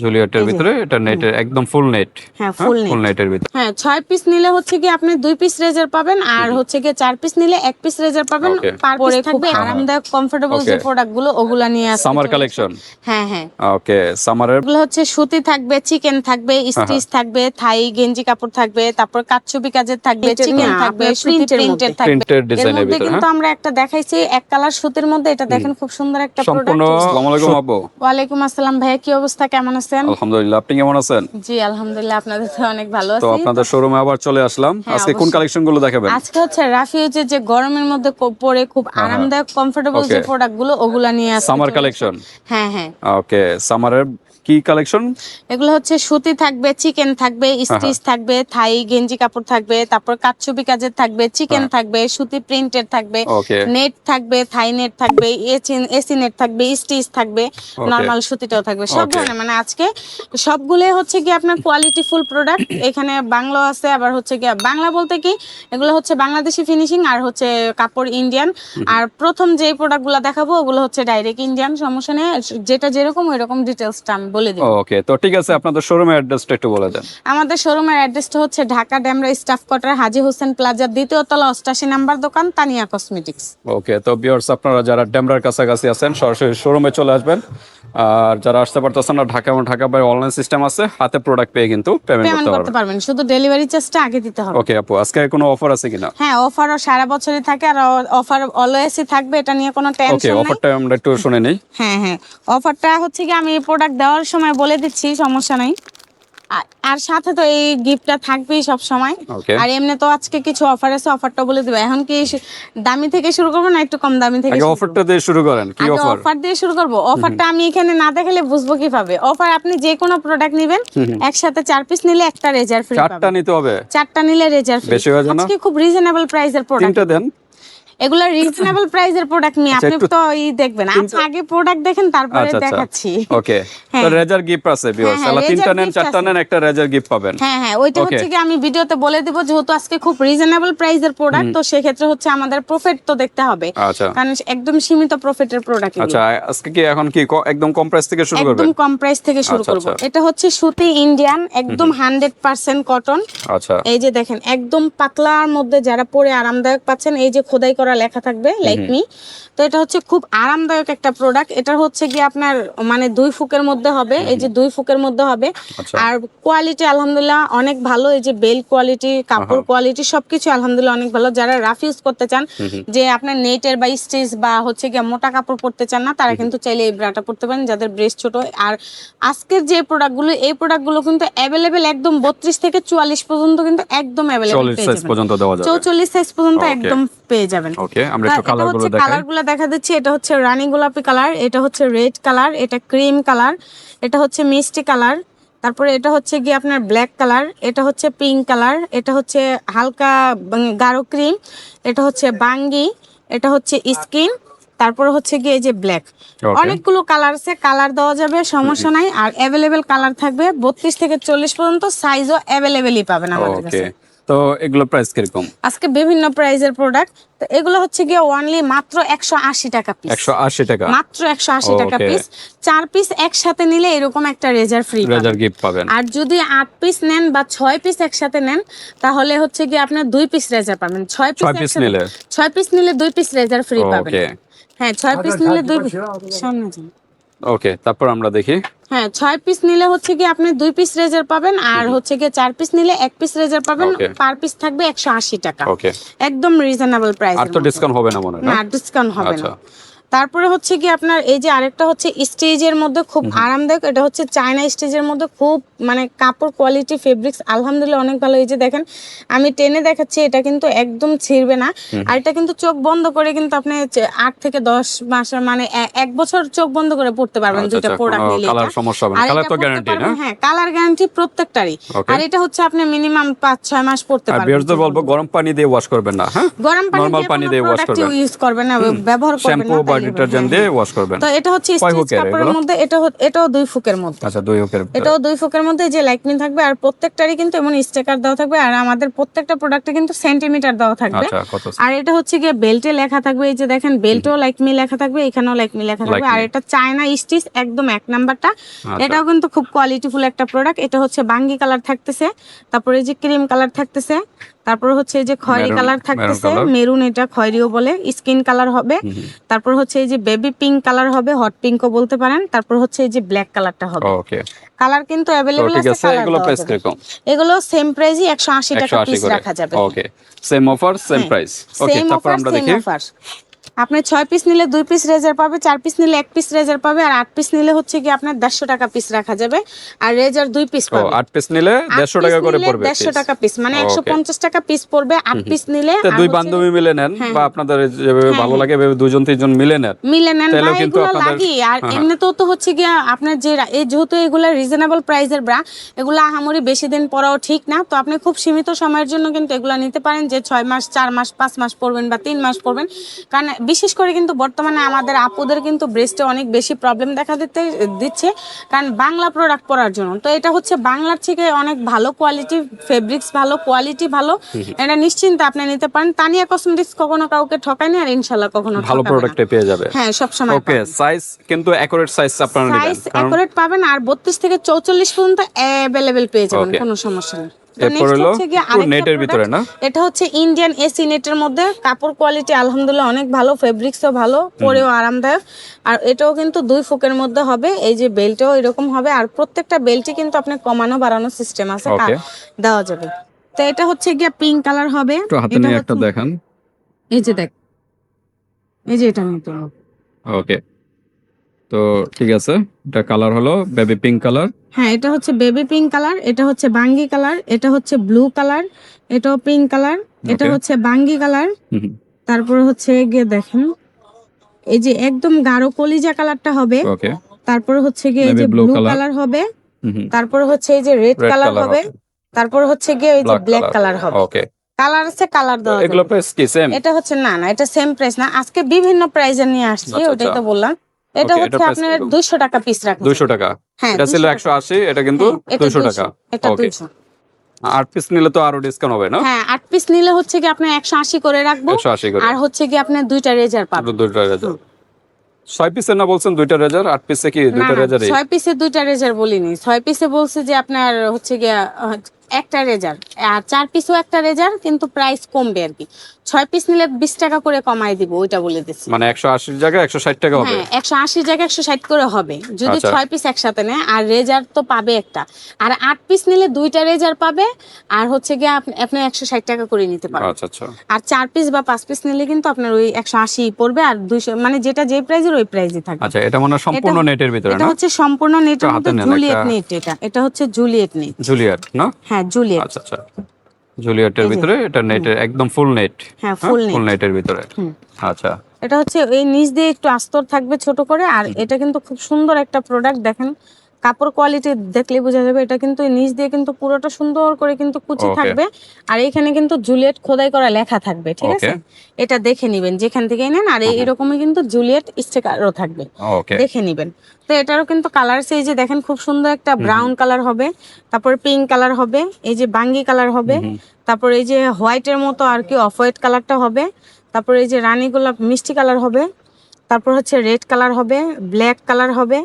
জুলিয়েটের ভিতরে এটা নেটের একদম ফুল নেট। হ্যাঁ ফুল নেটের ভিতরে। হ্যাঁ 6 পিস নিলে হচ্ছে কি আপনি 2 পিস রেজার পাবেন, আর হচ্ছে কি 4 পিস নিলে 1 পিস রেজার পাবেন। পার পিস থাকবে আরামদায়ক কমফোর্টেবল যে প্রোডাক্টগুলো ওগুলা নিয়ে আসছে সামার কালেকশন। হ্যাঁ হ্যাঁ ওকে সামারের এগুলো হচ্ছে সুতি থাকবে, চিকেন থাকবে, স্টিচ থাকবে, থাই গেঞ্জি কাপড় থাকবে, তারপর কাচচুপি কাজের থাকবে, চিকেন থাকবে, প্রিন্টেড থাকবে। প্রিন্টেড এর ডিজাইনের মধ্যে ভিতরে কিন্তু আমরা একটা দেখাইছি এক কালার সুতির মধ্যে, এটা দেখেন খুব সুন্দর একটা সম্পূর্ণ। প্রোডাক্ট। আসসালামু আলাইকুম আপু। ওয়ালাইকুম আসসালাম ভাইয়া, কি অবস্থা, কেমন আছেন? আলহামদুলিল্লাহ, আপনি কেমন আছেন? জি আলহামদুলিল্লাহ, আপনাদের তো অনেক ভালো তো আছি। আপনাদের শোরুমে আবার চলে আসলাম। আজকে কোন কালেকশন গুলো দেখাবেন? আজকে হচ্ছে রাফিউজের যে গরমের মধ্যে পরে খুব আরামদায়ক কমফোর্টেবল যে প্রোডাক্টগুলো ওগুলা নিয়ে আসছে সামার কালেকশন। হ্যাঁ হ্যাঁ ওকে সামারের কি কালেকশন? এগুলো হচ্ছে সুতি থাকবে, চিকেন থাকবে, স্টিচ থাকবে, থাই গেঞ্জি কাপড় থাকবে, তারপর কাচচুপি কাজের থাকবে, চিকেন থাকবে, সুতি প্রিন্টেড থাকবে, নেট থাকবে, থাই নেট থাকবে, এসি নেট থাকবে, স্টিচ থাকবে, নরমাল সুতিটাও থাকবে, সব ধরনের। মানে আজকে সবগুলো হচ্ছে কি আপনার কোয়ালিটি ফুল প্রোডাক্ট। এখানে বাংলা আছে, আবার হচ্ছে কি বাংলা বলতে কি এগুলো হচ্ছে বাংলাদেশি ফিনিশিং, আর হচ্ছে কাপড় ইন্ডিয়ান। আর প্রথম যে প্রোডাক্টগুলো দেখাবো ওগুলো হচ্ছে ডাইরেক্ট ইন্ডিয়ান, সমস্যা নেই, যেটা যেরকম ওইরকম ডিটেইলসটা বলে দিই। ওকে তো ঠিক আছে, আপনাদের শোরুমের অ্যাড্রেসটা একটু বলে দেন। আমাদের শোরুমের অ্যাড্রেসটা হচ্ছে ঢাকা ডেমরা স্টাফ কোয়ার্টার, হাজী হোসেন প্লাজার 2য় তলা 88 নাম্বার দোকান, তানিয়া কসমেটিক্স। ওকে তো ভিউয়ার্স, আপনারা যারা ডেমরার কাছাকাছি আছেন সরাসরি শোরুমে চলে আসবেন, আর যারা আসতে পারতেছেন না ঢাকা এবং ঢাকা বাইরে অনলাইন সিস্টেম আছে, হাতে প্রোডাক্ট পেয়ে কিন্তু পেমেন্ট করতে পারবেন, শুধু ডেলিভারি চার্জটা আগে দিতে হবে। ওকে আপু, আজকে কোনো অফার আছে কিনা? হ্যাঁ অফারও সারা বছরই থাকে, আর অফার অলওয়েজই থাকবে, এটা নিয়ে কোনো টেনশন ওকে নাই। অফারটা আমরা একটু শুনে নেই। হ্যাঁ হ্যাঁ অফারটা হচ্ছে কি আমি প্রোডাক্ট দেওয়ার সময় বলে দিচ্ছি, সমস্যা নাই। আর সাথে তো এই গিফটটা থাকবেই সব সময়। আর এমনি তো আজকে কিছু অফার আছে, অফারটা বলে দিব। এখন কি দামি থেকে শুরু করব না একটু কম দামি থেকে? আগে অফারটা দিয়ে শুরু করেন। কি অফার? অফার দিয়ে শুরু করব। অফারটা আমি এখানে না দেখালে বুঝবো কিভাবে? অফার আপনি যে কোনো প্রোডাক্ট নেবেন, একসাথে 4 পিস নিলে একটা রেজার ফ্রি পাবেন। 4টা নিতে হবে? 4টা নিলে রেজার ফ্রি। বেশি হয়ে যায় না? আজকে খুব রিজনেবল প্রাইসের প্রোডাক্ট। 3টা দেন। এগুলা রিজনেবল প্রাইসের প্রোডাক্ট নিয়ে আপনি তো এই দেখবেন। আচ্ছা আগে প্রোডাক্ট দেখেন তারপরে দেখাচ্ছি। ওকে তো রেজার গিফট আছে ভিউয়ার্স, তাহলে 3টা নেন, 4টা নেন, একটা রেজার গিফট পাবেন। হ্যাঁ হ্যাঁ ওইটা হচ্ছে কি আমি ভিডিওতে বলে দিব, যেহেতু আজকে খুব রিজনেবল প্রাইসের প্রোডাক্ট, তো সেই ক্ষেত্রে হচ্ছে আমাদের প্রফিট তো দেখতে হবে, কারণ একদম সীমিত প্রফিটের প্রোডাক্ট। আচ্ছা আজকে কি এখন কি একদম কম প্রাইস থেকে শুরু করবেন? একদম কম প্রাইস থেকে শুরু করব। এটা হচ্ছে সুতি ইন্ডিয়ান, একদম 100% কটন। আচ্ছা এই যে দেখেন একদম পাতলার মধ্যে যারা পরে আরামদায়ক পাচ্ছেন, এই যে খোদাই করা লেখা থাকবে লাইক মি। তো এটা হচ্ছে খুব আরামদায়ক একটা প্রোডাক্ট। এটা হচ্ছে কি আপনার মানে 2 ফুকের মধ্যে হবে, এই যে 2 ফুকের মধ্যে হবে। আর কোয়ালিটি আলহামদুলিল্লাহ অনেক ভালো, এই যে বেল কোয়ালিটি, কাপড় কোয়ালিটি সবকিছু আলহামদুলিল্লাহ অনেক ভালো। যারা রাফ ইউজ করতে চান, যে আপনার নেটের বা স্টিচ বা হচ্ছে কি মোটা কাপড় পরতে চান না, তারা কিন্তু চাইলে এই ব্রাটা পরতে পারেন, যাদের ব্রেস্ট ছোট। আর আজকের যে প্রোডাক্টগুলো, এই প্রোডাক্টগুলো কিন্তু अवेलेबल একদম 32 থেকে 44 পর্যন্ত কিন্তু একদম अवेलेबल পেয়ে যাবেন। 44 পর্যন্ত দেওয়া যাবে। 44 সাইজ পর্যন্ত একদম পেয়ে যাবেন। ওকে আমরা একটু কালারগুলো দেখাই। কালারগুলো দেখা দিচ্ছি। এটা হচ্ছে রানী গোলাপি কালার, এটা হচ্ছে রেড কালার, এটা ক্রিম কালার, এটা হচ্ছে মিষ্টি কালার, তারপরে এটা হচ্ছে কি আপনার ব্ল্যাক কালার, এটা হচ্ছে পিঙ্ক কালার, এটা হচ্ছে হালকা গাঢ় ক্রিম, এটা হচ্ছে বাঙ্গি, এটা হচ্ছে স্কিন, তারপর হচ্ছে কি এই যে ব্ল্যাক। অনেকগুলো কালার আছে, কালার দেওয়া যাবে, সমস্যা নাই। আর अवेलेबल কালার থাকবে 32 থেকে 40 পর্যন্ত, সাইজও अवेलेबलই পাবেন আমাদের কাছে। তো এগুলো প্রাইস কিরকম? আজকে বিভিন্ন প্রাইজের প্রোডাক্ট। তো এগুলো হচ্ছে গিয়ে অনলি মাত্র 180 টাকা পিস। 180 টাকা মাত্র 180 টাকা পিস। 4 পিস একসাথে নিলে এরকম একটা রেজার ফ্রি পাবেন, রেজার গিফট পাবেন। আর যদি 8 পিস নেন বা 6 পিস একসাথে নেন, তাহলে হচ্ছে গিয়ে আপনার 2 পিস রেজার পাবেন। 6 পিস নিলে 2 পিস রেজার ফ্রি পাবেন। হ্যাঁ 6 পিস নিলে 2 পিস। সামনে যান। ওকে তারপর আমরা দেখি। হ্যাঁ 6 পিস নিলে হচ্ছে কি আপনি 2 পিস রেজার পাবেন, আর হচ্ছে কি 4 পিস নিলে 1 পিস রেজার পাবেন। পার পিস থাকবে 180 টাকা। ওকে একদম রিজনেবল প্রাইস। আর তো ডিসকাউন্ট হবে না মনে হয়? না ডিসকাউন্ট হবে না। তারপরে হচ্ছে কি আপনার এই যে আরেকটা হচ্ছে স্টেজের মধ্যে খুব আরামদায়ক, এটা হচ্ছে চায়না স্টেজের মধ্যে খুব মানে কাপড় কোয়ালিটি ফেব্রিক্স আলহামদুলিল্লাহ অনেক ভালো। এই যে দেখেন আমি টেনে দেখাচ্ছি, এটা কিন্তু একদম ছিঁড়বে না। আর এটা কিন্তু চোখ বন্ধ করে কিন্তু আপনি 8 থেকে 10 মাস মানে 1 বছর চোখ বন্ধ করে পড়তে পারবেন দুইটা প্রোডাক্ট নিলে। কালার সমস্যা হবে না, কালার তো গ্যারান্টি না? হ্যাঁ কালার গ্যারান্টি প্রত্যেকটারই। আর এটা হচ্ছে আপনি মিনিমাম 5-6 মাস পড়তে পারবেন। আর বিয়ারদের বলবো গরম পানি দিয়ে ওয়াশ করবেন না, হ্যাঁ নরমাল পানি দিয়ে ওয়াশ করবেন, ইউজ করবেন না, ব্যবহার করবেন না। শ্যাম্পু বা ডিটারজেন্ট দিয়ে ওয়াশ করবেন। তো এটা হচ্ছে কয় স্টিচ হুকের কাপড়ের এগুলো? মধ্যে, এটাও 2 ফুকের মধ্যে। আচ্ছা 2 হুকের ভিতরে। এটাও 2 ফুকের মধ্যে যে লাইকমি থাকবে, আর প্রত্যেকটারই কিন্তু এমন স্টিকার দেওয়া থাকবে, আর আমাদের প্রত্যেকটা প্রোডাক্টে কিন্তু সেন্টিমিটার দেওয়া থাকবে। আচ্ছা কত? আর এটা হচ্ছে গিয়ে বেল্টে লেখা থাকবে, এই যে দেখেন বেল্টেও লাইকমি লেখা থাকবে, এখানেও লাইকমি লেখা থাকবে। আর এটা চায়না স্টিচ একদম 1 নাম্বারটা। এটাও কিন্তু খুব কোয়ালিটিফুল একটা প্রোডাক্ট। এটা হচ্ছে বাঙ্গি কালার থাকতেছে, তারপরে এই যে ক্রিম কালার থাকতেছে, তারপর হচ্ছে এই যে খয়েরি কালার থাকতেছে, মেরুন, এটা খয়েরিও বলে, স্কিন কালার হবে, তারপর হচ্ছে এই যে বেবি পিঙ্ক কালার হবে, হট পিঙ্কও বলতে পারেন, তারপর হচ্ছে এই যে ব্ল্যাক কালারটা হবে। ওকে, কালার কিন্তু अवेलेबल আছে। কালার এগুলো প্রাইস কিরকম? এগুলো সেম প্রাইসই 180 টাকা পিস রাখা যাবে। ওকে, সেম অফার সেম প্রাইস। ওকে, তারপর আমরা দেখি আপনি 6 পিস নিলে 2 পিস রেজার পাবে, 4 পিস নিলে 1 পিস রেজার পাবে, আর 8 পিস নিলে হচ্ছে কি আপনার 150 টাকা পিস রাখা যাবে, আর রেজার 2 পিস পাবে। 8 পিস নিলে 150 টাকা করে পড়বে। 150 টাকা পিস মানে 150 টাকা পিস পড়বে 8 পিস নিলে। তো দুই বান্ধবী মিলে নেন বা আপনাদের যেভাবে ভালো লাগে এভাবে দুজন তিনজন মিলে নেন বা এগুলো লাগি। আর এমনিতেও তো হচ্ছে গিয়া আপনার যে এই যেহেতু এগুলা রিজনেবল প্রাইসের ব্রা, এগুলা আহামরি বেশি দিন পরাও ঠিক না। তো আপনি খুব সীমিত সময়ের জন্য কিন্তু এগুলা নিতে পারেন, যে 6 মাস 4 মাস 5 মাস পরবেন বা 3 মাস পরবেন। কারণ বিশেষ করে কিন্তু বর্তমানে আমাদের আপুদের কিন্তু ব্রেস্টে অনেক বেশি প্রবলেম দেখা দিচ্ছে, কারণ বাংলা প্রোডাক্ট পরার জন্য। তো এটা হচ্ছে বাংলার থেকে অনেক ভালো কোয়ালিটি, ফেব্রিক্স ভালো, কোয়ালিটি ভালো, এটা নিশ্চিন্তে আপনি নিতে পারেন। তানিয়া কসমেটিক্স কখনো কাউকে ঠকায় না, আর ইনশাআল্লাহ কখনো ভালো প্রোডাক্টে পেয়ে যাবে। হ্যাঁ, সব সময়। ওকে, সাইজ কিন্তু একুরেট সাইজ আপনারা নেবেন, সাইজ একুরেট পাবেন, আর 32 থেকে 44 পর্যন্ত अवेलेबल পেয়ে যাবেন, কোনো সমস্যা নেই। নেটের ভিতরে না, এটা হচ্ছে ইন্ডিয়ান এসি নেটের মধ্যে, কাপড় কোয়ালিটি আলহামদুলিল্লাহ অনেক ভালো, ফেব্রিক্সও ভালো, পরেও আরামদায়ক। আর এটাও কিন্তু 2 ফুকের মধ্যে হবে, এই যে বেল্টও এরকম হবে, আর প্রত্যেকটা বেল্টে কিন্তু আপনি কমানো বাড়ানো সিস্টেম আছে, দেওয়া যাবে। তো এটা হচ্ছে গিয়া পিঙ্ক কালার হবে, একটু হাতে নিয়ে একটা দেখান, এই যে দেখ, এই যে এটা নিতে হবে। ওকে, তো ঠিক আছে, এটা কালার হলো বেবি পিঙ্ক কালার। হ্যাঁ, এটা হচ্ছে বেবি পিঙ্ক কালার, এটা হচ্ছে বাঙ্গি কালার, এটা হচ্ছে ব্লু কালার, এটাও পিঙ্ক কালার, এটা হচ্ছে বাঙ্গি কালার। তারপর হচ্ছে গিয়ে দেখেন এই যে একদম গাঢ় কলিজা কালারটা হবে। ওকে, তারপর হচ্ছে গিয়ে এই যে ব্লু কালার হবে, তারপর হচ্ছে এই যে রেড কালার হবে, তারপর হচ্ছে গিয়ে এই যে ব্ল্যাক কালার হবে। ওকে, কালার আছে, কালার দেওয়া যাবে। এগুলো প্রাইস কি সেম? এটা হচ্ছে না, এটা সেম প্রাইস না, আজকে বিভিন্ন প্রাইজে নিয়ে আসছি, ওটাই তো বললাম। এটা হচ্ছে আপনার 200 টাকা পিস রাখা। 200 টাকা? হ্যাঁ, এটা ছিল 180, এটা কিন্তু 200 টাকা। এটা 200। 8 পিস নিলে তো আরো ডিসকাউন্ট হবে না? হ্যাঁ, 8 পিস নিলে হচ্ছে কি আপনি 180 করে রাখবো, 180 করে। আর হচ্ছে কি আপনি 2টা রেজার পাবেন। 2টা রেজার 6 পিসের না বলছেন? 2টা রেজার 8 পিসে কি 2টা রেজারই? 6 পিসে 2টা রেজার বলিনি, 6 পিসে বলছে যে আপনার হচ্ছে গিয়া একটা রেজার, আর 4 পিসও একটা রেজার, কিন্তু প্রাইস কমবে আর কি। 6 পিস নিলে 20 টাকা করে কমাই দিব, ওইটা বলে দিচ্ছি। মানে 180 জায়গায় 160 টাকা হবে? হ্যাঁ, 180 জায়গায় 160 করে হবে যদি 6 পিস একসাথে নেয়, আর রেজার তো পাবে একটা। আর 8 পিস নিলে 2টা রেজার পাবে, আর হচ্ছে গিয়ে আপনি 160 টাকা করে নিতে পারবেন। আচ্ছা আচ্ছা। আর 4 পিস বা 5 পিস নিলে কিন্তু আপনার ওই 180 পড়বে, আর 200 মানে যেটা যে প্রাইজের ওই প্রাইসই থাকবে। আচ্ছা, এটা মনে সম্পূর্ণ নেটের ভিতরে না? এটা হচ্ছে সম্পূর্ণ নেটের মধ্যে জুলিয়েট নেট, এটা হচ্ছে জুলিয়েট নেট। জুলিয়েট না? হ্যাঁ, জুলিয়েট। আচ্ছা আচ্ছা, জুলিয়েটের ভিতরে এটা নেটের একদম ফুল নেট। হ্যাঁ, ফুল নেটের ভিতরে। আচ্ছা, এটা হচ্ছে এই নিচ দিয়ে একটু আস্তর থাকবে ছোট করে, আর এটা কিন্তু খুব সুন্দর একটা প্রোডাক্ট। দেখেন কাপড় কোয়ালিটি দেখলে বোঝা যাবে, এটা কিন্তু নিচ দিয়ে কিন্তু পুরোটা সুন্দর করে কিন্তু কুচি থাকবে, আর এখানে কিন্তু জুলিয়েট খোদাই করা লেখা থাকবে, ঠিক আছে? এটা দেখে নেবেন যেখান থেকেই নেন, আর এরকমই কিন্তু জুলিয়েট স্টিকারও থাকবে, দেখে নেবেন। তো এটারও কিন্তু কালার আছে, এই যে দেখেন খুব সুন্দর একটা ব্রাউন কালার হবে, তারপর পিঙ্ক কালার হবে, এই যে বাঙ্গি কালার হবে, তারপর এই যে হোয়াইটের মতো আর কি অফ হোয়াইট কালারটা হবে, তারপর এই যে রানী গোলাপ মিষ্টি কালার হবে, তারপর হচ্ছে রেড কালার হবে, ব্ল্যাক কালার হবে,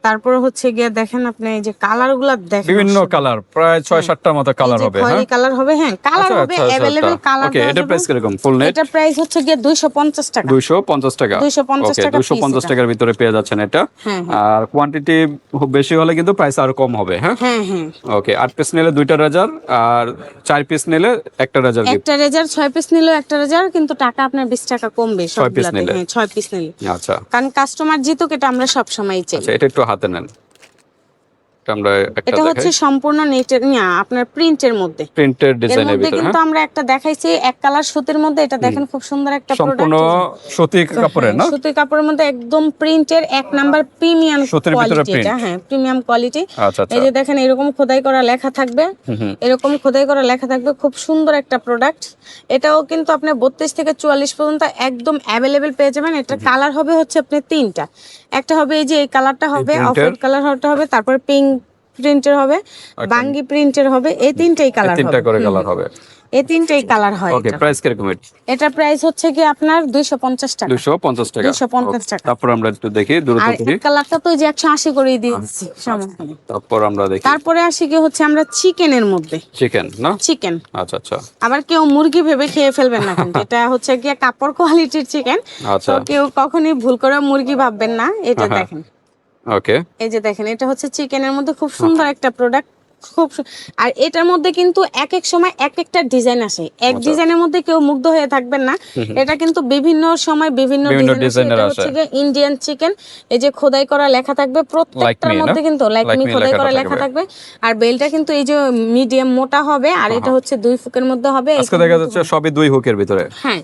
তারপর হচ্ছে গিয়ে দেখেন আপনি এই যে কালারগুলো দেখেন, বিভিন্ন কালার প্রায় 6-7টার মতো কালার হবে। হ্যাঁ, কালার হবে, হ্যাঁ কালার হবে अवेलेबल কালার। ওকে, এটা প্রাইস কিরকম ফুল নেট? এটা প্রাইস হচ্ছে গিয়ে 250 টাকা। 250 টাকা? 250 টাকা, 250 টাকার ভিতরে পেয়ে যাচ্ছেন এটা। আর কোয়ান্টিটি বেশি হলে কিন্তু প্রাইস আরো কম হবে। হ্যাঁ হ্যাঁ হ্যাঁ। ওকে, 8 পিস নিলে 2টা রেজার, আর 4 পিস নিলে একটা রেজার গিফট। একটা রেজার, 6 পিস নিলে একটা রেজার, কিন্তু টাকা আপনার 20 টাকা কমবে সবগুলাতে। হ্যাঁ, 6 পিস নিলে। আচ্ছা, কারণ কাস্টমার জিতুক, এটা আমরা সব সময় চাই। আচ্ছা, এটা একটু হাতে নেন। একটা আমরা একটা এটা হচ্ছে দেখাই, সম্পূর্ণ নেটের আপনার প্রিন্টের মধ্যে। প্রিন্টেড এর ডিজাইনের মধ্যে ভিতরে, কিন্তু হ্যাঁ আমরা একটা দেখাইছি এক কালার সুতির মধ্যে, এটা দেখেন খুব সুন্দর একটা সম্পূর্ণ প্রোডাক্ট। সুতি কাপড়ের না, সুতির কাপড়ের মধ্যে একদম প্রিন্টের এক নাম্বার প্রিমিয়াম সুতির ভিতরে কোয়ালিটি, এটা print। হ্যাঁ প্রিমিয়াম কোয়ালিটি। আচ্ছা আচ্ছা, এই যে দেখেন এরকম খোদাই করা লেখা থাকবে, এরকম খোদাই করা লেখা থাকবে, খুব সুন্দর একটা প্রোডাক্ট। এটাও কিন্তু আপনি 32 থেকে 44 পর্যন্ত একদম অ্যাভেলেবেল পেয়ে যাবেন। এটা কালার হবে হচ্ছে আপনি তিনটা, একটা হবে এই যে এই কালারটা হবে, অফ হোয়াইট কালার হবে, তারপর পিঙ্ক প্রিন্টের হবে, বাঙ্গি প্রিন্টের হবে, এই তিনটাই কালার তিনটা হবে। করে কালার হবে। এই তিনটাই কালার হয়। ওকে, প্রাইস কিরকম? এটা প্রাইস হচ্ছে কি আপনার 250 টাকা। 250 টাকা। 250 টাকা। তারপর আমরা একটু দেখি দ্রুত আর দেখি, এক কালারটা তো ওই যে 180 করে দিয়ে দিচ্ছি, সমস্যা নেই। তারপর আমরা দেখি তারপরে আসি কি হচ্ছে আমরা চিকেনের মধ্যে, চিকেন না, চিকেন। আচ্ছা আচ্ছা আবার কেউ মুরগি ভেবে খেয়ে ফেলবেন না, কিন্তু এটা হচ্ছে কি কাপড় কোয়ালিটির চিকেন, আচ্ছা, তো কেউ কখনোই ভুল করে মুরগি ভাববেন না। এটা দেখেন, ওকে, এই যে দেখেন এটা হচ্ছে চিকেনের মধ্যে খুব সুন্দর একটা প্রোডাক্ট, খুব আর এটার মধ্যে কিন্তু এক এক সময় এক একটা ডিজাইন আসে, এক ডিজাইনের মধ্যে কেউ মুগ্ধ হয়ে থাকবেন না। এটা কিন্তু বিভিন্ন সময় বিভিন্ন ডিজাইনের আসে। হচ্ছে ইন্ডিয়ান চিকেন, এই যে খোদাই করা লেখা থাকবে প্রত্যেকটার মধ্যে, কিন্তু লাইক মি খোদাই করা লেখা থাকবে। আর বেলটা কিন্তু এই যে মিডিয়াম মোটা হবে, আর এটা হচ্ছে 2 ফুকের মধ্যে হবে। আজকে দেখা যাচ্ছে সবই 2 হুকের ভিতরে, হ্যাঁ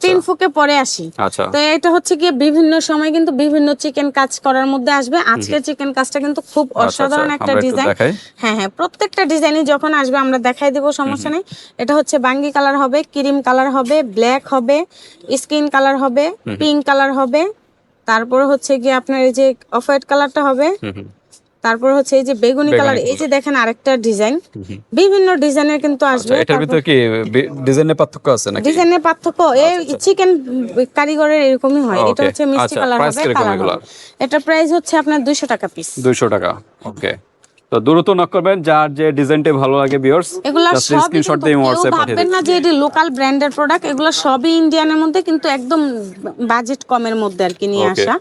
3 ফুকে পরে আসি। আচ্ছা, তো এটা হচ্ছে কি বিভিন্ন সময় কিন্তু বিভিন্ন চিকেন কাজ করার মধ্যে আসবে। আজকের চিকেন কাজটা কিন্তু খুব অসাধারণ একটা ডিজাইন। হ্যাঁ হ্যাঁ, প্রত্যেকটা ডিজাইনই যখন আসবে আমরা দেখাই দেব, সমস্যা নেই। এটা হচ্ছে বাঙ্গি কালার হবে, ক্রিম কালার হবে, ব্ল্যাক হবে, স্কিন কালার হবে, পিঙ্ক কালার হবে, তারপর হচ্ছে কি আপনার এই যে অফ হোয়াইট কালারটা হবে, তারপর হচ্ছে এই যে বেগুনি কালার। এই যে দেখেন আরেকটা ডিজাইন, বিভিন্ন ডিজাইনের কিন্তু আসবে। এটার ভিতরে কি ডিজাইনের পার্থক্য আছে নাকি? ডিজাইনের পার্থক্য এই চিকেন কারিগরের এরকমই হয়। এটা হচ্ছে মিষ্টি কালার হবে, কালার হবে। এটা প্রাইস হচ্ছে আপনার 200 টাকা পিস। 200 টাকা, ওকে। তো দ্রুত নক করবেন যার যে ডিজাইনটা ভালো লাগে ভিউয়ার্স, এগুলা সব স্ক্রিনশট দিয়ে WhatsApp পাঠিয়ে ভাববেন না যে এটি লোকাল ব্র্যান্ডের প্রোডাক্ট, এগুলো সবই ইন্ডিয়ানের মধ্যে, কিন্তু একদম বাজেট কমের মধ্যে আর কি নিয়ে আসা।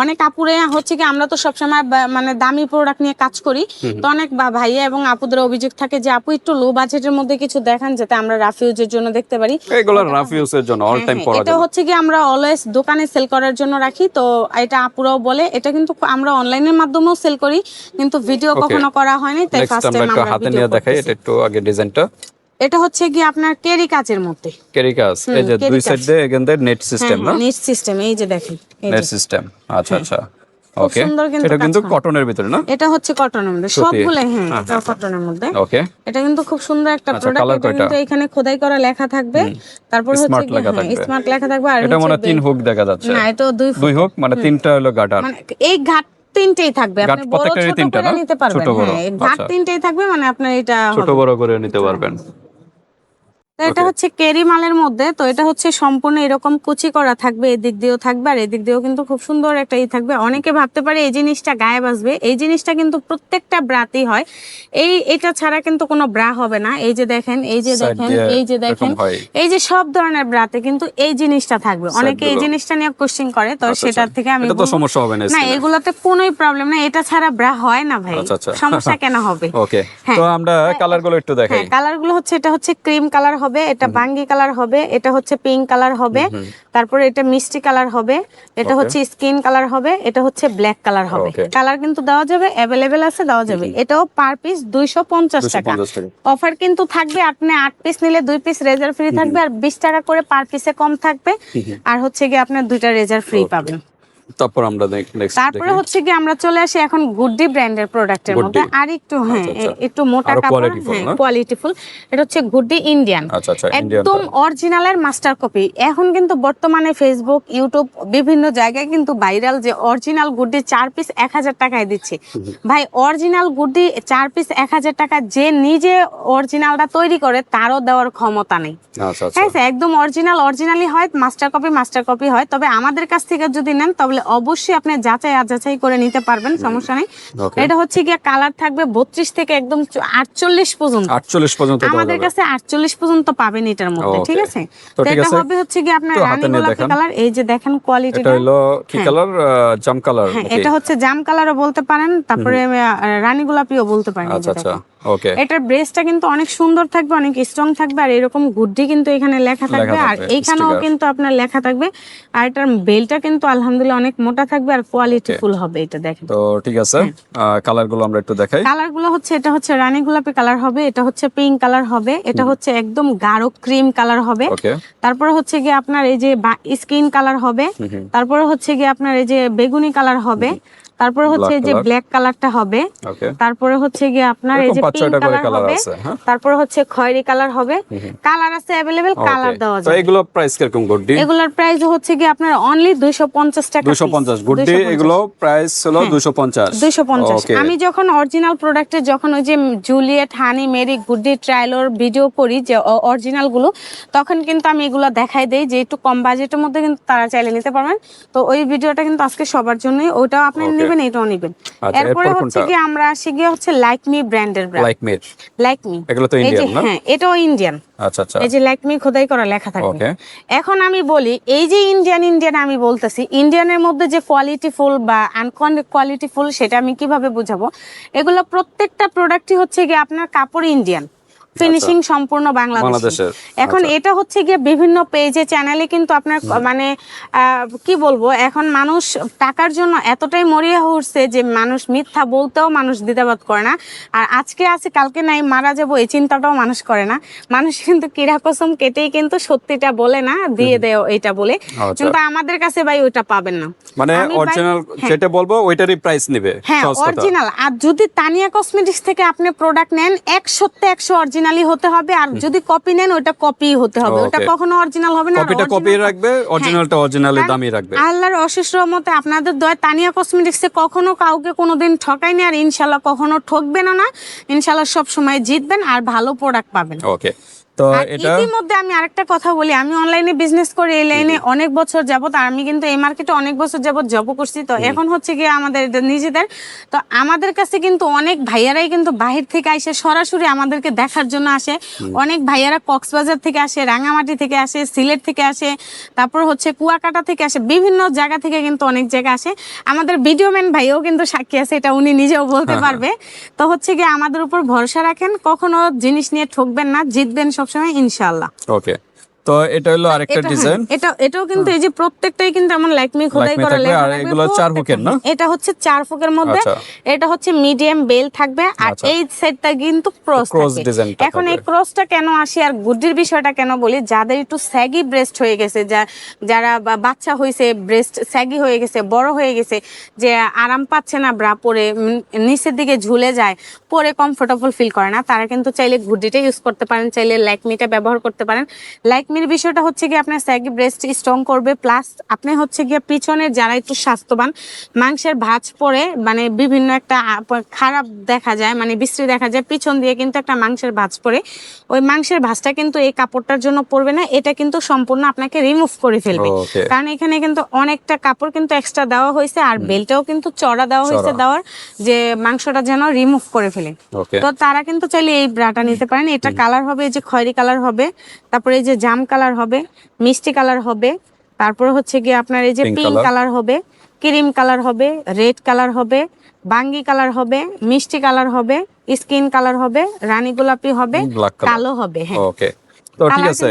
অনেক আপুরে হচ্ছে কি আমরা তো সবসময় মানে দামি প্রোডাক্ট নিয়ে কাজ করি, তো অনেক ভাইয়া এবং আপুদের অভিযোগ থাকে যে আপু একটু লো বাজেটের মধ্যে কিছু দেখান যাতে আমরা রাফ ইউজের জন্য দেখতে পারি। এগুলো রাফ ইউজের জন্য অল টাইম পরা এটা হচ্ছে কি আমরা অলওয়েজ দোকানে সেল করার জন্য রাখি, তো এটা আপুরাও বলে এটা কিন্তু আমরা অনলাইনের মাধ্যমেও সেল করি, কিন্তু ভিডিও কখনো করা হয়নি, তাই ফার্স্ট টাইম আমরা হাতে নিয়ে দেখাই। এটা একটু আগে ডিজাইনটা, এটা হচ্ছে কি আপনার কেরি কাচের মধ্যে, কেরি কাজ। এই যে দুই সাইড দিয়ে এখান থেকে নেট সিস্টেম না, নেট সিস্টেম। এই যে দেখেন নেট সিস্টেম, আচ্ছা আচ্ছা, ওকে। সুন্দর এটা কিন্তু কটনের ভিতরে না, এটা হচ্ছে কটনের মধ্যে সবগুলো, হ্যাঁ এটা কটনের মধ্যে। ওকে, এটা কিন্তু খুব সুন্দর একটা প্রোডাক্ট। এটা কিন্তু এখানে খোদাই করা লেখা থাকবে, তারপর হচ্ছে স্মার্ট লেখা থাকবে। আর এটা মনে 3 হুক দেখা যাচ্ছে না, এটা 2 হুক, মানে 3টা হলো গাটার, মানে এই ঘাট তিনটেই থাকবে, আপনি বড় ছোট করে নিতে পারবেন। হ্যাঁ এই ঘাট তিনটেই থাকবে, মানে আপনার এটা ছোট বড় করে নিতে পারবেন। তো এটা হচ্ছে কেরি মালের মধ্যে, তো এটা হচ্ছে সম্পূর্ণ এরকম কুচি করা থাকবে, এদিক দিয়েও থাকবে আর এদিক দিয়েও কিন্তু খুব সুন্দর একটা থাকবে। অনেকে ভাবতে পারে এই জিনিসটা গায়ে বাজবে, এই জিনিসটা কিন্তু প্রত্যেকটা ব্রাতেই হয়। এটা ছাড়া কিন্তু কোনো ব্রা হবে না। এই যে দেখেন, এই যে দেখেন, এই যে দেখেন, এই যে সব ধরনের ব্রাতে কিন্তু এই জিনিসটা থাকবে। অনেকে এই জিনিসটা নিয়ে কোশ্চেন করে, তো সেটার থেকে আমি এটা তো সমস্যা হবে না, না এগুলোতে কোনোই প্রবলেম না, এটা ছাড়া ব্রা হয় না ভাই, সমস্যা কেন হবে? ওকে, তো আমরা কালারগুলো একটু দেখাই। হ্যাঁ কালারগুলো হচ্ছে, এটা হচ্ছে ক্রিম কালার হবে, এটা বাঙ্গি কালার হবে, এটা হচ্ছে পিঙ্ক কালার হবে, তারপরে এটা মিষ্টি কালার হবে, এটা হচ্ছে স্কিন কালার হবে, এটা হচ্ছে ব্ল্যাক কালার হবে। কালার কিন্তু দেওয়া যাবে, অ্যাভেলেবেল আছে, দেওয়া যাবে। এটাও পার পিস 250 টাকা। অফার কিন্তু থাকবে, আপনি 8 পিস নিলে 2 পিস রেজার ফ্রি থাকবে, আর 20 টাকা করে পার পিসে কম থাকবে, আর হচ্ছে কি আপনার 2টা রেজার ফ্রি পাবেন। তারপর আমরা নেক্সট তারপরে হচ্ছে কি আমরা চলে আসি এখন গুডডি ব্র্যান্ডের প্রোডাক্টের মধ্যে, আর একটু একটু মোটা কাপড়, কোয়ালিটিফুল। এটা হচ্ছে গুডডি ইন্ডিয়ান, একদম অরিজিনালের মাস্টার কপি। এখন কিন্তু বর্তমানে ফেসবুক, ইউটিউব বিভিন্ন জায়গায় কিন্তু ভাইরাল যে অরিজিনাল গুডডি 4 পিস 1000 টাকায় দিচ্ছে। ভাই অরিজিনাল গুডডি 4 পিস 1000 টাকা যে নিজে অরিজিনালটা তৈরি করে তারও দেওয়ার ক্ষমতা নেই। হ্যাঁ একদম অরিজিনালি হয়, মাস্টার কপি হয়। তবে আমাদের কাছ থেকে যদি নেন তাহলে অবশ্যই আপনি যাচাই করে নিতে পারবেন, সমস্যা নেই। এটা হচ্ছে গিয়ে কালার থাকবে 32 থেকে একদম 48 পর্যন্ত। আমাদের কাছে 48 পর্যন্ত পাবেন এটার মধ্যে, ঠিক আছে? তো এটা হবে হচ্ছে গিয়ে আপনার রানী গোলাপি কালার। এই যে দেখেন কোয়ালিটিটা, এটা হলো কি কালার? জাম কালার। এটা হচ্ছে জাম কালারও বলতে পারেন, তারপরে রানী গোলাপিও বলতে পারেন। আচ্ছা আচ্ছা, ওকে এটার ব্রেসটা কিন্তু অনেক সুন্দর থাকবে, অনেক স্ট্রং থাকবে, আর এরকম গুড্ডি কিন্তু এখানে লেখা থাকবে, আর থাকবে, এইখানেও sticker। কিন্তু আপনার লেখা থাকবে। আর এটার বেলটা কিন্তু আলহামদুলিল্লাহ অনেক মোটা থাকবে আর কোয়ালিটি ফুল হবে। এটা দেখেন, তো ঠিক আছে, কালার গুলো আমরা একটু দেখাই। কালার গুলো হচ্ছে, এটা হচ্ছে রানী গোলাপি কালার হবে, এটা হচ্ছে পিঙ্ক কালার হবে, এটা হচ্ছে একদম গাঢ় ক্রিম কালার হবে, ওকে তারপরে হচ্ছে গিয়ে আপনার এই যে স্কিন কালার হবে, তারপরে হচ্ছে গিয়ে আপনার এই যে বেগুনি কালার হবে, তারপরে হচ্ছে এই যে Black ব্ল্যাক কালারটা হবে, ওকে তারপরে হচ্ছে গিয়ে আপনার এই যে এরকম 5-6টা পিঙ্ক করে কালার কালার হবে, আছে, হ্যাঁ। তারপরে হচ্ছে খয়েরি কালার হবে, কালার আছে अवेलेबल, কালার দেওয়া তো যায়। এগুলো প্রাইস কিরকম গুড্ডি? এগুলোর প্রাইস হচ্ছে কি আপনার অনলি 250 টাকা। 250 গুড্ডি, এগুলো প্রাইস হলো 250। 250। ওকে আমি যখন অরিজিনাল প্রোডাক্টের, যখন ওই যে জুলিয়েট, হানি, মেরি, গুড্ডি ট্রায়ালর ভিডিও করি যে অরিজিনাল গুলো, তখন কিন্তু আমি এগুলো দেখাই দেই যে একটু কম বাজেটের মধ্যে কিন্তু তারা চাইলে নিতে পারবেন। তো ওই ভিডিওটা কিন্তু আজকে সবার জন্যই, ওটাও আপনি নেবেন, এটাও নেবেন। আচ্ছা, এরপরে এরপর হচ্ছে কোনটা? কি আমরা আসি গিয়ে হচ্ছে লাইকমি ব্র্যান্ডের লাইকমি, লাইকমি, এগুলো তো এই যে ইন্ডিয়ান না? হ্যাঁ, এটাও ইন্ডিয়ান। আচ্ছা আচ্ছা এই যে লাইকমি খোদাই করা লেখা থাকবে। ওকে এখন আমি বলি, এই যে ইন্ডিয়ান আমি বলতেছি, ইন্ডিয়ানের মধ্যে যে কোয়ালিটিফুল বা আনকোয়ালিটিফুল সেটা আমি কিভাবে বুঝাবো? এগুলো প্রত্যেকটা প্রোডাক্টই হচ্ছে গিয়ে আপনার কাপড় ইন্ডিয়ান, ফিনিশিং সম্পূর্ণ বাংলাদেশের। এখন এটা হচ্ছে গিয়ে বিভিন্ন পেজে, চ্যানেলে কিন্তু আপনার মানে কি বলবো, এখন মানুষ টাকার জন্য এতটাই মরিয়া উঠছে যে মানুষ মিথ্যা বলতেও মানুষ দ্বিধাবোধ করে না। আর আজকে আছে কালকে নাই, মারা যাবো, এই চিন্তাটাও মানুষ করে না। মানুষ কিন্তু কিরা কসম কেটেই কিন্তু সত্যিটা বলে না, দিয়ে দেয় এটা বলে। কিন্তু আমাদের কাছে ভাই ওইটা পাবেন না, মানে অরিজিনাল যেটা বলবো ওইটারই প্রাইস নেবে। হ্যাঁ অরিজিনাল। আর যদি তানিয়া কসমেটিক্স থেকে আপনি প্রোডাক্ট নেন, 100 অরিজিনালি হতে হবে, আর যদি কপি নেন ওটা কপি হতে হবে, ওটা কখনো অরিজিনাল হবে না। কপিটা কপি রাখবে, অরিজিনালটা অরিজিনালের দামই রাখবে। আল্লাহর অশেষ রহমতে আপনাদের দয়া তানিয়া কসমেটিক্সে কখনো কাউকে কোনোদিন ঠকায়নি, আর ইনশাআল্লাহ কখনো ঠকবেনও না। ইনশাআল্লাহ সব সময় জিতবেন আর ভালো প্রোডাক্ট পাবেন। ওকে, তো এটা ইতিমধ্যে আমি আরেকটা কথা বলি, আমি অনলাইনে বিজনেস করি, এই লাইনে অনেক বছর যাবত, আর আমি কিন্তু এই মার্কেটে অনেক বছর যাবত জব করছি। তো এখন হচ্ছে গিয়ে আমাদের নিজেদের, তো আমাদের কাছে কিন্তু অনেক ভাইয়ারাই কিন্তু বাহির থেকে আসে, সরাসরি আমাদেরকে দেখার জন্য আসে। অনেক ভাইয়ারা কক্সবাজার থেকে আসে, রাঙামাটি থেকে আসে, সিলেট থেকে আসে, তারপর হচ্ছে কুয়াকাটা থেকে আসে, বিভিন্ন জায়গা থেকে কিন্তু অনেক জায়গা আসে। আমাদের ভিডিওম্যান ভাইও কিন্তু সাক্ষী আছে, এটা উনি নিজেও বলতে পারবে। তো হচ্ছে গিয়ে আমাদের উপর ভরসা রাখেন, কখনো জিনিস নিয়ে ঠকবেন না, জিতবেন সবসময় ইনশাআল্লাহ। ওকে, তো এটা হলো আরেকটা ডিজাইন। এটাও কিন্তু এই যে প্রত্যেকটাই কিন্তু এমন লাইকমি খোদাই করা লেখা আর থাকবে। এগুলো 4 ফুকের না? এটা হচ্ছে 4 ফুকের মধ্যে, এটা হচ্ছে মিডিয়াম বেল থাকবে, আর এই সেটটা কিন্তু ক্রস ডিজাইন। এখন এই ক্রসটা কেন আসে আর গুড্ডির বিষয়টা কেন বলি, যাদের একটু স্যাগি ব্রেস্ট হয়ে গেছে, যারা বাচ্চা হয়েছে, ব্রেস্ট স্যাগি হয়ে গেছে, বড় হয়ে গেছে, যে আরাম পাচ্ছে না ব্রা পরে, নিচের দিকে ঝুলে যায়, পরে কমফোর্টেবল ফিল করে না, তারা কিন্তু চাইলে গুড্ডিটা ইউজ করতে পারেন, চাইলে লাইকমিটা ব্যবহার করতে পারেন। লাইকমির বিষয়টা হচ্ছে কি আপনার স্যাগি ব্রেস্ট স্ট্রং করবে, প্লাস আপনি হচ্ছে গিয়ে পিছনের যারা একটু স্বাস্থ্যবান, মাংসের ভাঁজ পরে মানে বিভিন্ন একটা খারাপ দেখা যায়, মানে বিশ্রী দেখা যায়, পিছন দিয়ে কিন্তু একটা মাংসের ভাঁজ পরে, ওই মাংসের ভাঁজটা কিন্তু এই কাপড়টার জন্য পড়বে না, এটা কিন্তু সম্পূর্ণ আপনাকে রিমুভ করে ফেলবে। কারণ এখানে কিন্তু অনেকটা কাপড় কিন্তু এক্সট্রা দেওয়া হয়েছে, আর বেলটাও কিন্তু চড়া দেওয়া হয়েছে, দেওয়ার যে মাংসটা যেন রিমুভ করে ফেলে। তো তারা কিন্তু চাইলে এই ব্রাটা নিতে পারেন। এটা কালার হবে এই যে খয়েরি কালার হবে, তারপরে এই যে জাম কালার হবে, মিষ্টি কালার হবে, তারপর হচ্ছে গিয়ে আপনার এই যে পিঙ্ক কালার হবে, ক্রিম কালার হবে, রেড কালার হবে, বাঙ্গি কালার হবে, মিষ্টি কালার হবে, স্কিন কালার হবে, রানী গোলাপি হবে, কালো হবে। হ্যাঁ ওকে, তো ঠিক আছে।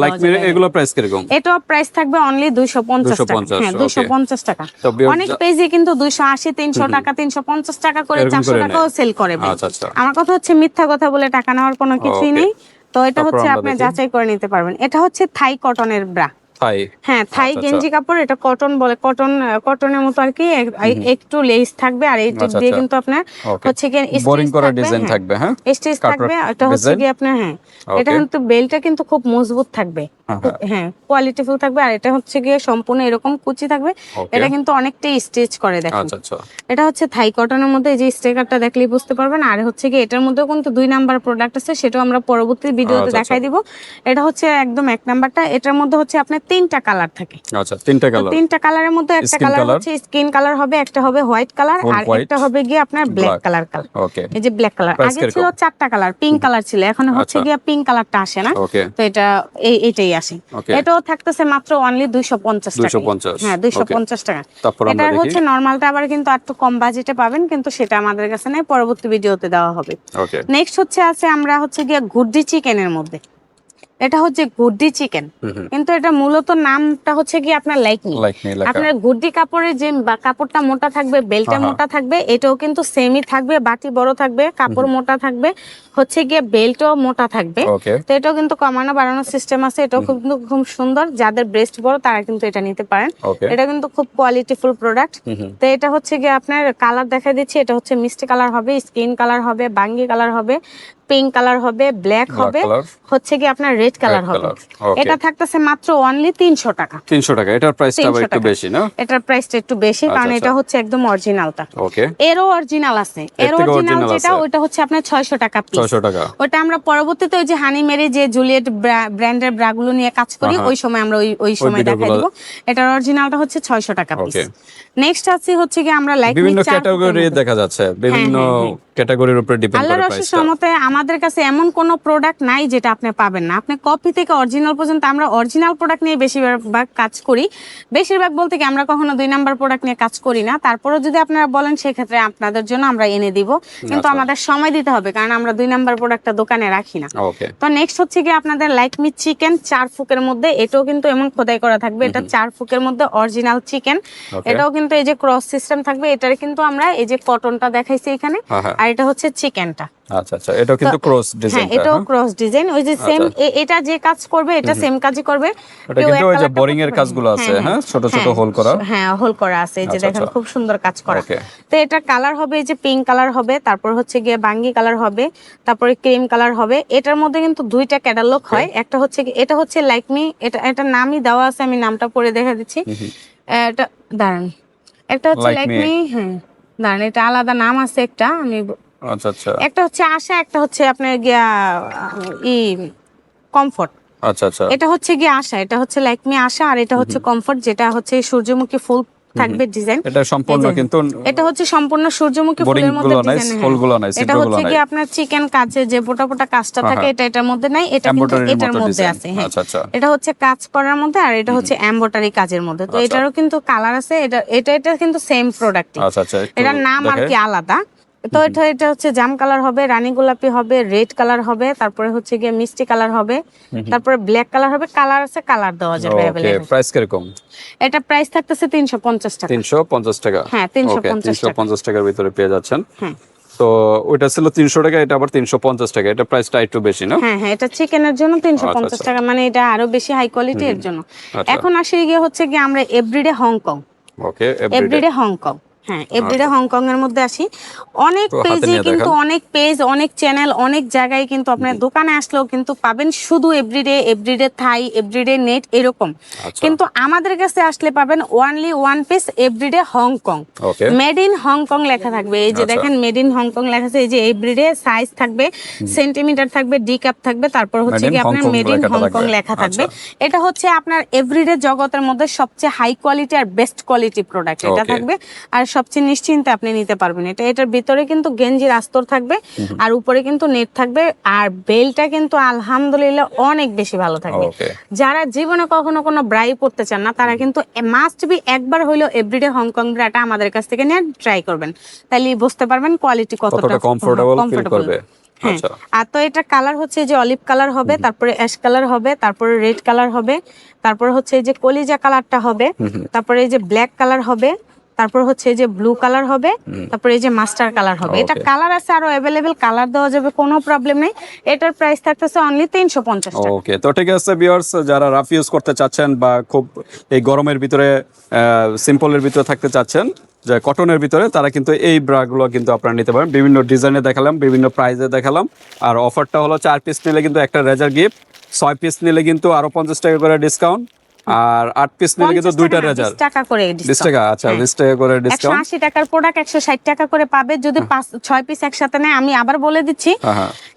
লাইকমি এগুলো প্রাইস কিরকম? এটাও প্রাইস থাকবে অনলি 250 টাকা। হ্যাঁ 250 টাকা। অনেক পেজে কিন্তু 280, 300 টাকা, 350 টাকা করে, 400 টাকাও সেল করে। আমার কথা হচ্ছে মিথ্যা কথা বলে টাকা নেওয়ার কোনো কিছুই নেই। তো এটা হচ্ছে আপনি যাচাই করে নিতে পারবেন। এটা হচ্ছে থাই কটনের ব্রা। হ্যাঁ থাই গেঞ্জি কাপড়, এটা কটন বলে, কটনের মতো আর কি, একটু লেস থাকবে, আর এইটা দিয়ে কিন্তু আপনার হচ্ছে কি বোরিং করা ডিজাইন থাকবে। হ্যাঁ স্টিচ থাকবে, এটা হচ্ছে কি আপনার, হ্যাঁ এটা কিন্তু বেলটা কিন্তু খুব মজবুত থাকবে, হ্যাঁ কোয়ালিটিফুল থাকবে, আর এটা হচ্ছে গিয়ে সম্পূর্ণ এরকম কুচি থাকবে, এটা কিন্তু অনেকটাই স্টিচ করে দেখেন। এটা হচ্ছে থাই কটনের মধ্যে, এই যে স্টিকারটা দেখলেই বুঝতে পারবেন। আর হচ্ছে কি এটার মধ্যেও কিন্তু 2 নাম্বার প্রোডাক্ট আছে, সেটাও আমরা পরবর্তী ভিডিওতে দেখাই দিব। এটা হচ্ছে একদম 1 নাম্বারটা, এটার মধ্যে হচ্ছে আপনার 3টা কালার থাকে। আচ্ছা 3টা কালারের মধ্যে একটা কালার হচ্ছে স্কিন কালার হবে, একটা হবে হোয়াইট কালার, আর একটা হবে গিয়ে আপনার ব্ল্যাক কালার। এই যে ব্ল্যাক কালার, আগে ছিল 4টা কালার, পিঙ্ক কালার ছিল, এখন হচ্ছে গিয়ে পিঙ্ক কালারটা আসে না, তো এটা এইটাই আসি। Okay. এটাও থাকতেছে মাত্র অনলি 250 টাকা। 250 হ্যাঁ 250 টাকা। তারপর আমরা এটা দেখি হচ্ছে নরমালটা আবার কিন্তু একটু কম বাজেটে পাবেন, কিন্তু সেটা আমাদের কাছে নাই, পরবর্তী ভিডিওতে দেওয়া হবে। ওকে নেক্সট হচ্ছে আছে আমরা হচ্ছে গিয়ে গুড্ডি চিকেনের মধ্যে, এটা হচ্ছে গুড্ডি চিকেন, কিন্তু এটা মূলত নামটা হচ্ছে কি আপনার লাইকমি। লেখা আপনার গুড্ডি কাপড়ের যে কাপড়টা মোটা থাকবে, বেলটা মোটা থাকবে, এটাও কিন্তু সেমই থাকবে, বাটি বড় থাকবে, কাপড় মোটা থাকবে, হচ্ছে গিয়ে বেল্টও মোটা থাকবে। ওকে তো এটাও কিন্তু কমানো বাড়ানোর সিস্টেম আছে, এটাও কিন্তু খুব সুন্দর, যাদের ব্রেস্ট বড় তারা কিন্তু এটা নিতে পারেন। ওকে এটা কিন্তু খুব কোয়ালিটিফুল প্রোডাক্ট। তো এটা হচ্ছে গিয়ে আপনার কালার দেখা দিচ্ছি, এটা হচ্ছে মিষ্টি কালার হবে, স্কিন কালার হবে, বাঙ্গি কালার হবে, পিঙ্ক কালার হবে, ব্ল্যাক হবে, হচ্ছে কি আপনার রেড কালার হবে। এটা থাকতেছে মাত্র অনলি 300 টাকা। 300 টাকা। এটার প্রাইসটা আবার একটু বেশি না? এটার প্রাইসটা একটু বেশি, কারণ এটা হচ্ছে একদম অরিজিনালটা। ওকে এরও অরিজিনাল আছে, এর অরিজিনাল যেটা ওটা হচ্ছে আপনার 600 টাকা পিস। 600 টাকা। ওটা আমরা পরবর্তীতে ওই যে হানি মেরি যে জুলিয়েট ব্র্যান্ডের ব্রাগুলো নিয়ে কাজ করি, ওই সময় আমরা ওই সময় দেখাই দিব। এটার অরিজিনালটা হচ্ছে 600 টাকা পিস। নেক্সট আছে হচ্ছে কি আমরা লাইক বিভিন্ন ক্যাটাগরি দেখা যাচ্ছে, বিভিন্ন ক্যাটাগরির উপরে ডিপেন্ড করে প্রাইসটা। আল্লাহর রহমতে আমাদের কাছে এমন কোনো প্রোডাক্ট নাই যেটা আপনি পাবেন না। আপনি কপি থেকে অরিজিনাল পর্যন্ত আমরা অরিজিনাল প্রোডাক্ট নিয়ে বেশিরভাগ কাজ করি। বেশিরভাগ বলতে কি আমরা কখনো 2 নাম্বার প্রোডাক্ট নিয়ে কাজ করি না। তারপরেও যদি আপনারা বলেন সেক্ষেত্রে আপনাদের জন্য আমরা এনে দিব, কিন্তু আমাদের সময় দিতে হবে, কারণ আমরা 2 নাম্বার প্রোডাক্টটা দোকানে রাখি না। তো নেক্সট হচ্ছে কি আপনাদের লাইক মি চিকেন 4 ফুকের মধ্যে, এটাও কিন্তু এমন খোদাই করা থাকবে, এটা 4 ফুকের মধ্যে অরিজিনাল চিকেন। এটাও কিন্তু এই যে ক্রস সিস্টেম থাকবে, এটার কিন্তু আমরা এই যে কটনটা দেখাইছি এখানে, আর এটা হচ্ছে চিকেনটা। আচ্ছা আচ্ছা, এটাও কিন্তু ক্রস ডিজাইন। হ্যাঁ এটাও ক্রস ডিজাইন, ওই যে সেম এটা যে কাজ করবে এটা সেম কাজই করবে। এটা কিন্তু ওই যে বোরিং এর কাজগুলো আছে, হ্যাঁ ছোট ছোট হোল করা। হ্যাঁ হোল করা আছে, এই যে দেখেন খুব সুন্দর কাজ করা। তো এটা কালার হবে এই যে পিঙ্ক কালার হবে, তারপর হচ্ছে গিয়ে বাঙ্গি কালার হবে, তারপরে ক্রিম কালার হবে। এটার মধ্যে কিন্তু 2টা ক্যাটালগ হয়, একটা হচ্ছে এটা হচ্ছে লাইক মি, এটা নামই দেওয়া আছে, আমি নামটা পড়ে দেখা দিচ্ছি। এটা দাঁড়ান, একটা হচ্ছে লাইক মি, হ্যাঁ দাঁড়ান, এটা আলাদা নাম আছে একটা, আমি আচ্ছা আচ্ছা, একটা হচ্ছে আশা, একটা হচ্ছে আপনার গিয়া কমফর্ট। আচ্ছা আচ্ছা, এটা হচ্ছে গিয়ে আশা, এটা হচ্ছে লাইক মি আশা, আর এটা হচ্ছে কমফর্ট, যেটা হচ্ছে সূর্যমুখী ফুল থাকবে ডিজাইন। এটা সম্পূর্ণ কিন্তু এটা হচ্ছে সম্পূর্ণ সূর্যমুখী ফুলের মধ্যে ডিজাইন। ফুলগুলো নাই, এটা হচ্ছে কি আপনার চিকেন কাজে যে পোটা পোটা কাজটা থাকে, এটা এটার মধ্যে নাই, এটা কিন্তু এটার মধ্যে আছে। হ্যাঁ আচ্ছা আচ্ছা, এটা হচ্ছে কাজ করার মধ্যে, আর এটা হচ্ছে এমব্রয়ডারি কাজের মধ্যে। তো এটারও কিন্তু কালার আছে, এটা কিন্তু সেম প্রোডাক্ট। আচ্ছা আচ্ছা, এটার নাম আর কি আলাদা। তো এটা হচ্ছে জাম কালার হবে, রানী গোলাপি হবে, রেড কালার হবে, তারপরে হচ্ছে গিয়ে মিষ্টি কালার হবে, তারপরে ব্ল্যাক কালার হবে। কালার আছে, কালার দেওয়া যাবে अवेलेबल। প্রাইস কিরকম? এটা প্রাইস থাকতেছে 350 টাকা। 350 টাকা। হ্যাঁ 350 টাকার ভিতরে পেয়ে যাচ্ছেন। হ্যাঁ তো ওইটা ছিল 300 টাকা, এটা আবার 350 টাকা। এটা প্রাইসটা একটু বেশি না? হ্যাঁ হ্যাঁ, এটা চিকেনের জন্য 350 টাকা, মানে এটা আরো বেশি হাই কোয়ালিটি এর জন্য। এখন আসি গিয়ে হচ্ছে কি আমরা এভরিডে হংকং। ওকে, এভরিডে হংকং। হ্যাঁ এভরিডে হংকং এর মধ্যে আসি। অনেক পেজে কিন্তু অনেক পেজ, অনেক চ্যানেল, অনেক জায়গায় কিন্তু আপনার দোকানে আসলেও কিন্তু পাবেন শুধু এভরিডে থাই, এভরিডে নেট এরকম। কিন্তু আমাদের কাছে আসলে পাবেন only one piece everyday Hong Kong, made in Hong Kong লেখা থাকবে। এই যে দেখেন মেড ইন হংকং লেখা আছে, এই যে এভরিডে সাইজ থাকবে, সেন্টিমিটার থাকবে, ডি কাপ থাকবে, তারপর হচ্ছে কি আপনার মেড ইন হংকং লেখা থাকবে। এটা হচ্ছে আপনার এভরিডে জগতের মধ্যে সবচেয়ে হাই কোয়ালিটি আর বেস্ট কোয়ালিটি প্রোডাক্ট এটা থাকবে, আর সবচেয়ে নিশ্চিন্তে আপনি নিতে পারবেন। এটার ভিতরে কিন্তু গেঞ্জির আস্তর থাকবে, আর উপরে কিন্তু নেট থাকবে, আর বেলটা কিন্তু আলহামদুলিল্লাহ অনেক বেশি ভালো থাকবে। যারা জীবনে কখনো কোনো ব্রাই পড়তে চান না, তারা কিন্তু মাস্ট বি একবার হইলেও এভরিডে হংকং ব্রাটা আমাদের কাছ থেকে নিয়ে ট্রাই করবেন, তাহলে বুঝতে পারবেন কোয়ালিটি কতটা কমফোর্টেবল ফিল করবে। হ্যাঁ, আর তো এটা কালার হচ্ছে যে অলিভ কালার হবে, তারপরে অ্যাশ কালার হবে, তারপরে রেড কালার হবে, তারপরে হচ্ছে এই যে কলিজা কালারটা হবে, তারপরে এই যে ব্ল্যাক কালার হবে, তারপর হচ্ছে এই যে ব্লু কালার হবে, তারপরে এই যে মাস্টার কালার হবে। এটা কালার আছে আরো अवेलेबल, কালার দেওয়া যাবে, কোনো প্রবলেম নেই। এটার প্রাইস থাকতেছে অনলি 350 টাকা। ওকে, তো ঠিক আছে ভিউয়ার্স, যারা রাফ ইউজ করতে চাচ্ছেন বা খুব এই গরমের ভিতরে সিম্পলের ভিতরে থাকতে চাচ্ছেন, যে কটনের ভিতরে, তারা কিন্তু এই ব্রাগুলো কিন্তু আপনারা নিতে পারেন। বিভিন্ন ডিজাইনে দেখালাম, বিভিন্ন প্রাইসে দেখালাম, আর অফারটা হলো 4 পিস নিলে কিন্তু একটা রেজার গিফট, 6 পিস নিলে কিন্তু আরো 50 টাকা করে ডিসকাউন্ট, আর 8 পিস নিলে কিন্তু 2টা রেজার 20 টাকা করে 20 টাকা। আচ্ছা 20 টাকা করে ডিসকাউন্ট। 180 টাকার প্রোডাক্ট 160 টাকা করে পাবে যদি 6 পিস একসাথে নেয়। আমি আবার বলে দিচ্ছি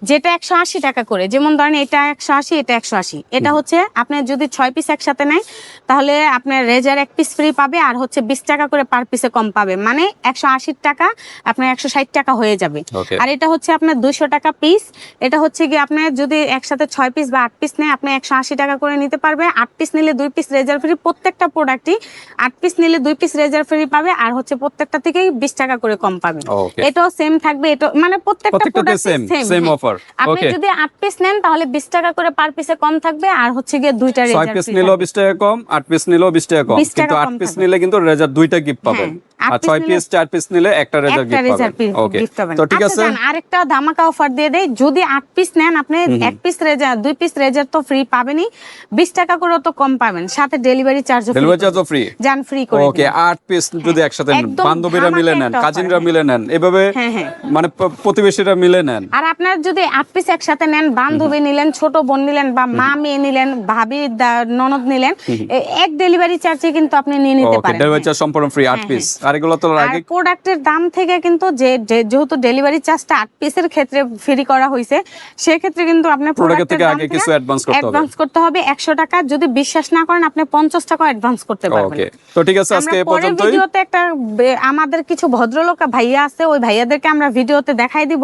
যেটা 180 টাকা করে, যেমন ধরেন এটা 180, এটা 180, এটা হচ্ছে আপনি যদি 6 পিস একসাথে নেয় তাহলে আপনার রেজার 1 পিস ফ্রি পাবে, আর হচ্ছে 20 টাকা করে পার পিসে কম পাবে, মানে 180 টাকা আপনার 160 টাকা হয়ে যাবে। Okay. আর এটা হচ্ছে আপনার 200 টাকা পিস। এটা হচ্ছে কি আপনার যদি একসাথে 6 পিস বা 8 পিস নেয় আপনি 180 টাকা করে নিতে পারবে। 8 পিস নিলে 2 পিস রেজার ফ্রি, প্রত্যেকটা প্রোডাক্টই 8 পিস নিলে 2 পিস রেজার ফ্রি পাবে, আর হচ্ছে প্রত্যেকটা থেকেই 20 টাকা করে কম পাবে। Okay. এটাও সেম থাকবে, এটা মানে প্রত্যেকটা প্রত্যেকটাতে প্রোডাক্ট same offer. আপনি Okay. যদি 8 পিস নেন তাহলে 20 টাকা করে পার পিসে কম থাকবে, আর হচ্ছে গিয়ে দুইটা 6 রেজার পিস ফ্রি নিলেও 20 টাকা কম, 8 পিস নিলেও 20 টাকা কম, 20 টাকা কিন্তু 8 কম পিস থাকবে। নিলে কিন্তু রেজার দুইটা গিফট পাবেন, হ্যাঁ, আর 8 6 পিস পিস 4 পিস নিলে একটা রেজার একটা গিফট রেজার পাবেন। ওকে, গিফট পাবেন। তো ঠিক আচ্ছা আছে। জান, আরেকটা ধামাকা অফার দিয়ে দেই, যদি 8 পিস নেন আপনি 1 পিস রেজার 2 পিস রেজার তো ফ্রি পাবেনই, 20 টাকা করে তো কম পাবেন, সাথে ডেলিভারি চার্জও ডেলিভারি চার্জও ফ্রি। জান ফ্রি করে ওকে, দিবেন। 8 পিস যদি একসাথে নেন, একদম বান্ধবীরা ধামাকা মিলে নেন, একটা offer, কাজিনরা হ্যাঁ। মিলে নেন, এভাবে হ্যাঁ, হ্যাঁ। মানে প্রতিবেশীরা মিলে নেন। আর আপনার যদি 8 পিস একসাথে নেন, বান্ধবী নিলেন, ছোট বোন নিলেন, বা মা মেয়ে নিলেন, ভাবি ননদ নিলেন, এক ডেলিভারি চার্জে কিন্তু আপনি নিয়ে নিতে ওকে, পারেন। ডেলিভারি চার্জ সম্পূর্ণ ফ্রি 8 হ্যাঁ, পিস। আর এগুলো তো আর আগে প্রোডাক্টের দাম থেকে কিন্তু যেহেতু ডেলিভারি চার্জটা 8 পিসের ক্ষেত্রে ফ্রি করা হয়েছে, সেক্ষেত্রে কিন্তু আপনার প্রোডাক্টের থেকে দাম আগে কিছু অ্যাডভান্স করতে হবে। অ্যাডভান্স করতে হবে 100 টাকা। যদি বিশ্বাস না করেন আপনি 50 টাকা অ্যাডভান্স করতে পারবেন। ওকে, তো ঠিক আছে, আজকে আমরা এই পরের পর্যন্তই। ভিডিওতে একটা আমাদের কিছু ভদ্রলোক ভাইয়া আছে, ওই ভাইয়াদেরকে আমরা ভিডিওতে দেখাই দিব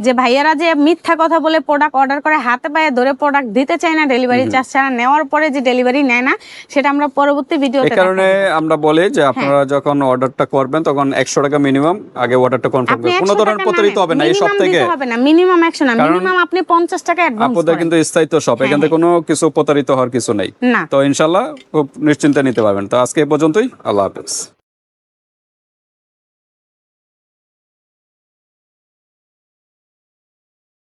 যে ভাইয়ারা যে মিথ্যা কথা বলে প্রোডাক্ট অর্ডার করে, হাতে পায়ে ধরে প্রোডাক্ট দিতে চায় না ডেলিভারি চার্জ ছাড়া, নেওয়ার পরে যে ডেলিভারি নেয় না, সেটা আমরা পরবর্তী এই ভিডিওতে কারণে আমরা বলি যে আপনারা যখন অর্ডারটা করবেন তখন 100 টাকা মিনিমাম আগে অর্ডারটা কনফার্ম আপনি করবেন। কোনো 100 ধরনের টাকা প্রতারিত হবে না এই সব minimum থেকে। দিতে হবে না, মিনিমাম 100 না, কারণ মিনিমাম আপনি 50 টাকা অ্যাডভান্স আপনাদের কিন্তু স্থায়িত্ব সব, এখান থেকে কোনো কিছু প্রতারিত হওয়ার কিছু নেই। না। তো ইনশাল্লাহ খুব নিশ্চিন্তে নিতে পারবেন। তো আজকে এই পর্যন্তই, আল্লাহ হাফেজ।